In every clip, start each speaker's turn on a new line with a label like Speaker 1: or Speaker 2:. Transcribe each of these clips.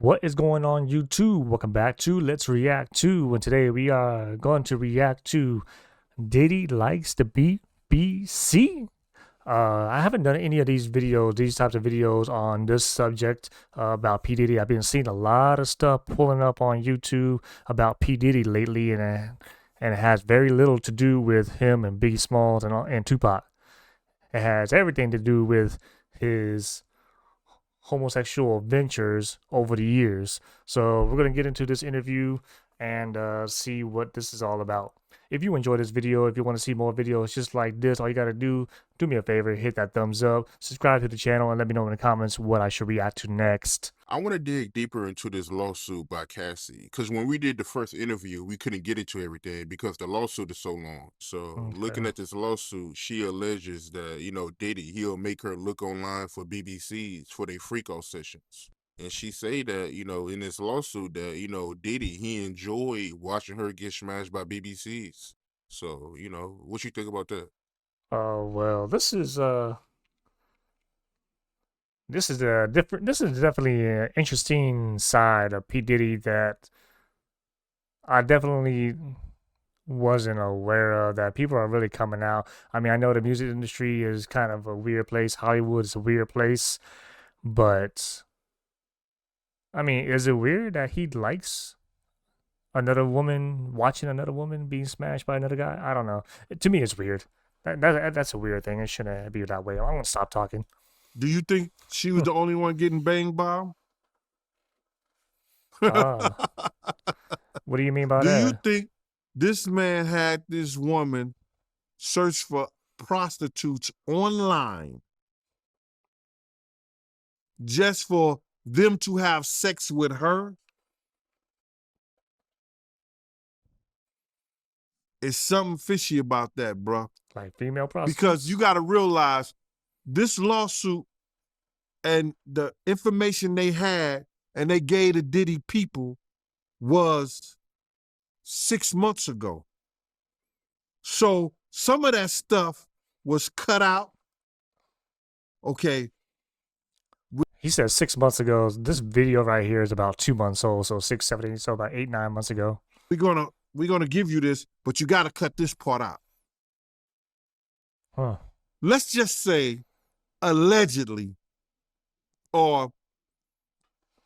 Speaker 1: What is going on, YouTube? Welcome back to Let's React To. And today we are going to react to Diddy Likes the BBC. I haven't done any of these types of videos on this subject about P. Diddy. I've been seeing a lot of stuff pulling up on YouTube about P. Diddy lately, and it has very little to do with him and Biggie Smalls and Tupac. It has everything to do with his homosexual ventures over the years. So we're gonna get into this interview and see what this is all about. If you enjoy this video, if you want to see more videos just like this, all you gotta do me a favor, hit that thumbs up, subscribe to the channel, and let me know in the comments what I should react to next.
Speaker 2: I want to dig deeper into this lawsuit by Cassie because when we did the first interview, we couldn't get into everything because the lawsuit is so long. So looking
Speaker 1: Okay.
Speaker 2: at this lawsuit, she alleges that, Diddy, he'll make her look online for BBCs for their freak off sessions. And she say that, in this lawsuit that, Diddy, he enjoyed watching her get smashed by BBCs. So, what you think about that?
Speaker 1: Oh well, this is a different. This is definitely an interesting side of P Diddy that I definitely wasn't aware of, that people are really coming out. I mean, I know the music industry is kind of a weird place. Hollywood is a weird place, but I mean, is it weird that he likes another woman watching another woman being smashed by another guy? I don't know. To me, it's weird. That's a weird thing. It shouldn't be that way. I'm gonna stop talking.
Speaker 3: Do you think she was the only one getting banged by him?
Speaker 1: Ah, what do you mean by
Speaker 3: Do you
Speaker 1: that?
Speaker 3: think this man had this woman search for prostitutes online just for them to have sex with her? It's something fishy about that, bro.
Speaker 1: Like female prostitutes?
Speaker 3: Because you got to realize this lawsuit and the information they had and they gave the Diddy people was 6 months ago. So some of that stuff was cut out. Okay.
Speaker 1: He said 6 months ago. This video right here is about 2 months old, so 6, 7, 8, so about 8, 9 months ago.
Speaker 3: We're gonna give you this, but you gotta cut this part out.
Speaker 1: Huh.
Speaker 3: Let's just say allegedly, or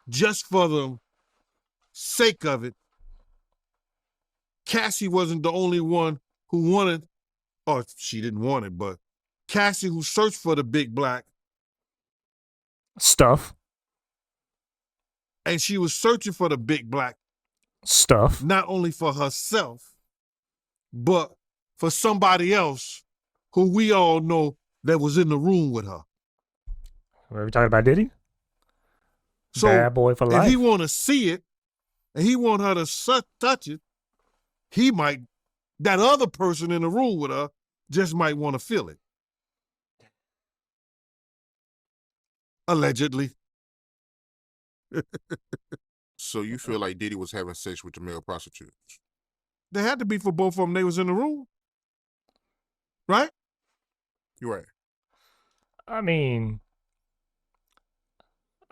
Speaker 3: just for the sake of it, Cassie wasn't the only one who wanted, or she didn't want it, but Cassie, who searched for the big black
Speaker 1: Stuff.
Speaker 3: and she was searching for the big black
Speaker 1: Stuff.
Speaker 3: not only for herself, but for somebody else who we all know that was in the room with her.
Speaker 1: Are we talking about Diddy?
Speaker 3: So
Speaker 1: Bad boy for life.
Speaker 3: if he want to see it and he want her to touch it, he might, that other person in the room with her just might want to feel it. Allegedly.
Speaker 2: So you feel like Diddy was having sex with the male prostitutes?
Speaker 3: They had to be for both of them. They was in the room. Right?
Speaker 2: You're right.
Speaker 1: I mean,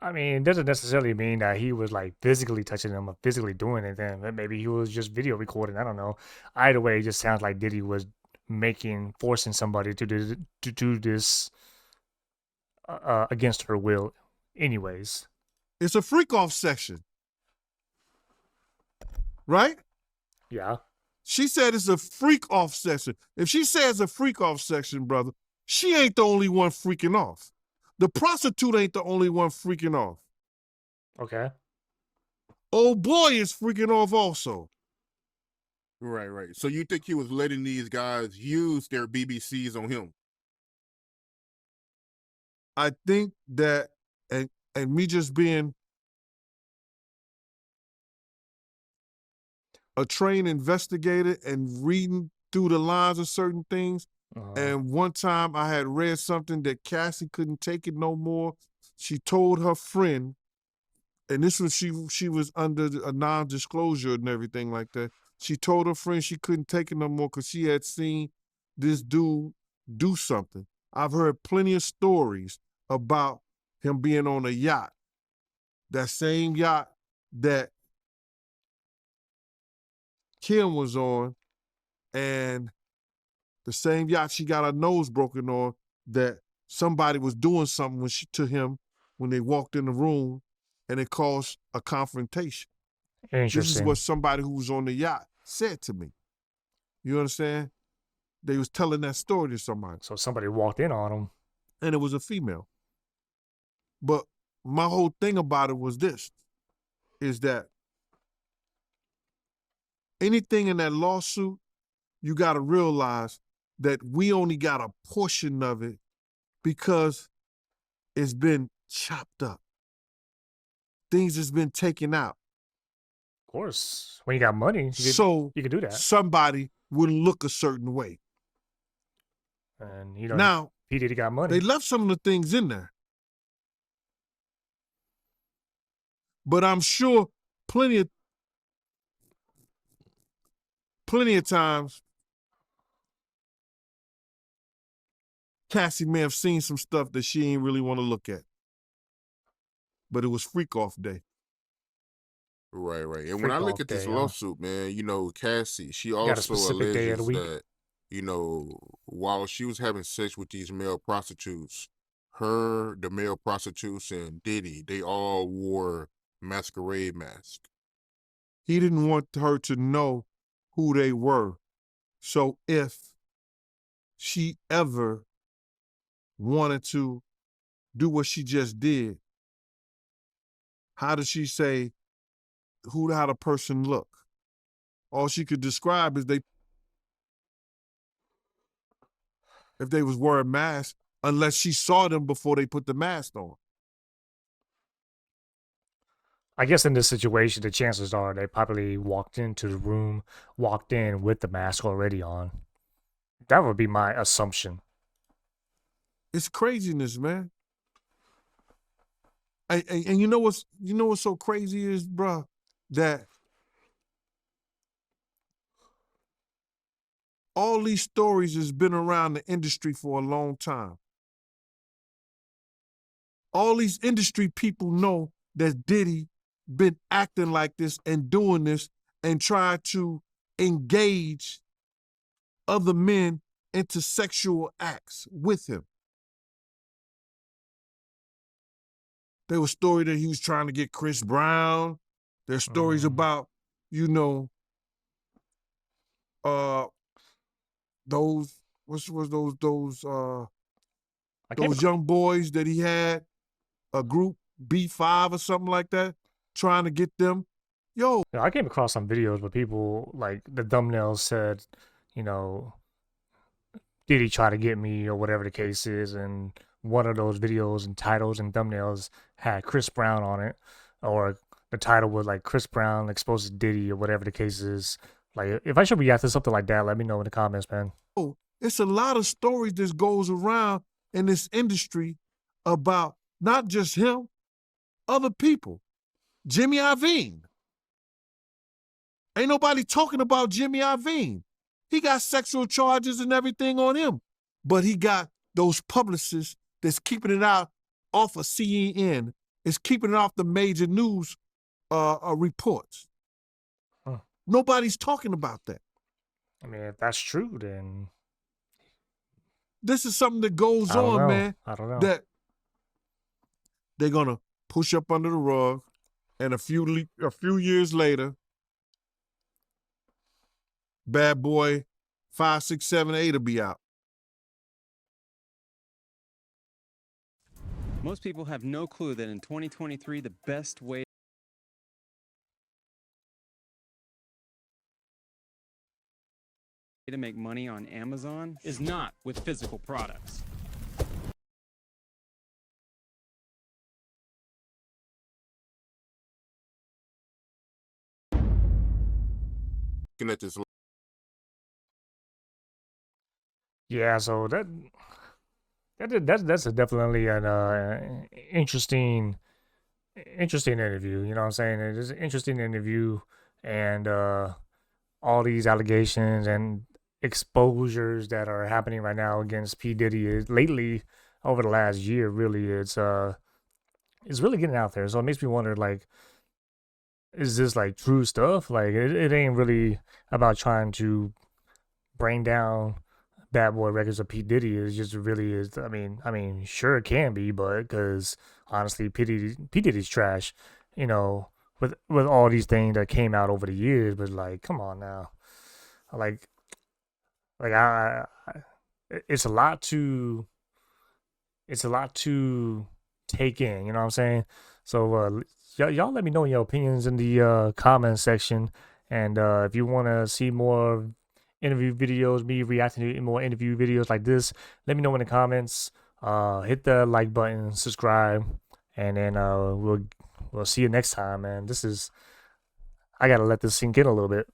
Speaker 1: it doesn't necessarily mean that he was like physically touching them or physically doing anything. Maybe he was just video recording. I don't know. Either way, it just sounds like Diddy was forcing somebody to do this against her will. Anyways,
Speaker 3: it's a freak off section. Right?
Speaker 1: Yeah.
Speaker 3: She said it's a freak off section. If she says a freak off section, brother, she ain't the only one freaking off. The prostitute ain't the only one freaking off.
Speaker 1: Okay.
Speaker 3: Old boy is freaking off also.
Speaker 2: Right. So you think he was letting these guys use their BBCs on him?
Speaker 3: I think that, and me just being a trained investigator and reading through the lines of certain things. And one time I had read something that Cassie couldn't take it no more. She told her friend, and this was she was under a non-disclosure and everything like that. She told her friend she couldn't take it no more because she had seen this dude do something. I've heard plenty of stories about him being on a yacht that same yacht that Kim was on, and the same yacht she got her nose broken on, that somebody was doing something to him when they walked in the room, and it caused a confrontation. This is what somebody who was on the yacht said to me. You understand? They was telling that story to somebody.
Speaker 1: So somebody walked in on him.
Speaker 3: And it was a female. But my whole thing about it was this, is that anything in that lawsuit, you got to realize that we only got a portion of it because it's been chopped up. Things has been taken out.
Speaker 1: Of course. When you got money, you can do that.
Speaker 3: Somebody wouldn't look a certain way.
Speaker 1: And,
Speaker 3: now,
Speaker 1: P. Diddy got money.
Speaker 3: They left some of the things in there. But I'm sure plenty of times Cassie may have seen some stuff that she ain't really want to look at. But it was freak off day.
Speaker 2: Right. And when I look at this lawsuit, man, Cassie, she also alleges that, while she was having sex with these male prostitutes, the male prostitutes, and Diddy, they all wore masquerade masks.
Speaker 3: He didn't want her to know who they were. So if she ever wanted to do what she just did, how does she say how the person look? All she could describe is if they was wearing masks, unless she saw them before they put the mask on.
Speaker 1: I guess in this situation, the chances are they probably walked into the room, walked in with the mask already on. That would be my assumption.
Speaker 3: It's craziness, man. And you know what's so crazy is, bruh, that all these stories has been around the industry for a long time. All these industry people know that Diddy been acting like this and doing this and trying to engage other men into sexual acts with him. There was story that he was trying to get Chris Brown. There's stories about, those young boys that he had, a group B5 or something like that, trying to get them.
Speaker 1: I came across some videos where people, like, the thumbnails said, Diddy try to get me or whatever the case is, and one of those videos and titles and thumbnails had Chris Brown on it, or the title was like Chris Brown Exposes Diddy or whatever the case is. Like, if I should react to something like that, let me know in the comments, man.
Speaker 3: It's a lot of stories that goes around in this industry about not just him, other people. Jimmy Iovine. Ain't nobody talking about Jimmy Iovine. He got sexual charges and everything on him, but he got those publicists that's keeping it out off of CNN, is keeping it off the major news reports. Nobody's talking about that.
Speaker 1: I mean, if that's true, then
Speaker 3: this is something that goes on, man.
Speaker 1: I don't know.
Speaker 3: That they're gonna push up under the rug, and a few years later, Bad Boy 5, 6, 7, 8 will be out.
Speaker 4: Most people have no clue that in 2023, the best way to make money on Amazon is not with physical products.
Speaker 2: Looking at this.
Speaker 1: Yeah, so that's definitely an interesting interview. You know what I'm saying? It is an interesting interview, and all these allegations and exposures that are happening right now against P. Diddy lately over the last year. Really, it's it's really getting out there. So it makes me wonder, like, is this like true stuff? Like, it ain't really about trying to bring down Bad Boy Records of P Diddy. It just really is. I mean, sure it can be, but because honestly, P Diddy's trash. You know, with all these things that came out over the years, but like, come on now, like like it's a lot to take in. You know what I'm saying? So y'all let me know your opinions in the comment section, and if you want to see more interview videos, me reacting to more interview videos like this, let me know in the comments. Hit the like button, subscribe, and then we'll see you next time, man. I gotta let this sink in a little bit.